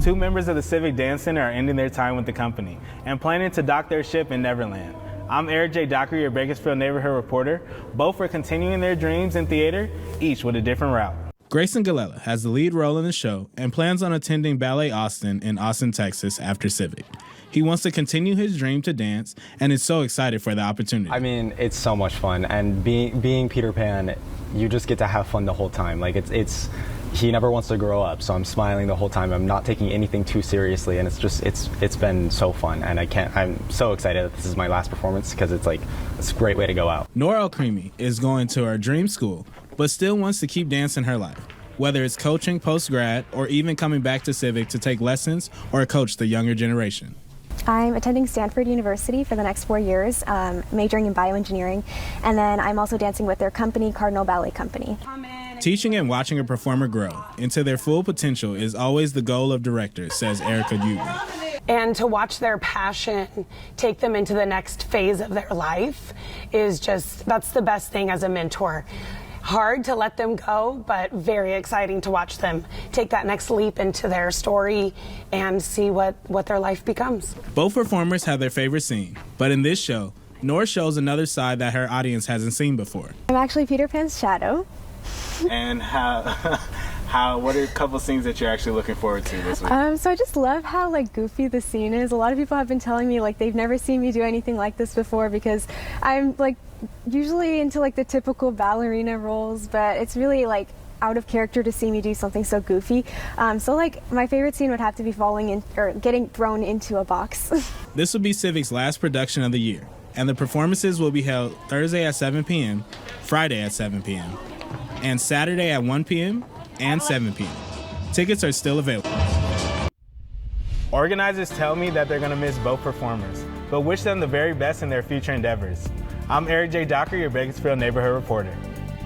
Two members of the Civic Dance Center are ending their time with the company and planning to dock their ship in Neverland. I'm Eric J. Dockery, your Bakersfield neighborhood reporter. Both are continuing their dreams in theater, each with a different route. Grayson Galella has the lead role in the show and plans on attending Ballet Austin in Austin, Texas after Civic. He wants to continue his dream to dance and is so excited for the opportunity. I mean, it's so much fun, and being Peter Pan, you just get to have fun the whole time. Like he never wants to grow up, so I'm smiling the whole time. I'm not taking anything too seriously, and it's been so fun, and I'm so excited that this is my last performance because it's a great way to go out. Nora Al-Creamy is going to her dream school, but still wants to keep dancing her life, whether it's coaching post-grad or even coming back to Civic to take lessons or coach the younger generation. I'm attending Stanford University for the next 4 years, majoring in bioengineering, and then I'm also dancing with their company, Cardinal Ballet Company. Teaching and watching a performer grow into their full potential is always the goal of directors, says Erica Uton. And to watch their passion take them into the next phase of their life is that's the best thing as a mentor. Hard to let them go, but very exciting to watch them take that next leap into their story and see what their life becomes. Both performers have their favorite scene, but in this show, Nora shows another side that her audience hasn't seen before. I'm actually Peter Pan's shadow. And what are a couple scenes that you're actually looking forward to this week? So I just love how goofy the scene is. A lot of people have been telling me they've never seen me do anything like this before because I'm usually into the typical ballerina roles, but it's really out of character to see me do something so goofy. So my favorite scene would have to be falling in or getting thrown into a box. This will be Civic's last production of the year, and the performances will be held Thursday at 7 p.m., Friday at 7 p.m., and Saturday at 1 p.m. and 7 p.m. Tickets are still available. Organizers tell me that they're going to miss both performers, but wish them the very best in their future endeavors. I'm Eric J. Dockery, your Bakersfield neighborhood reporter.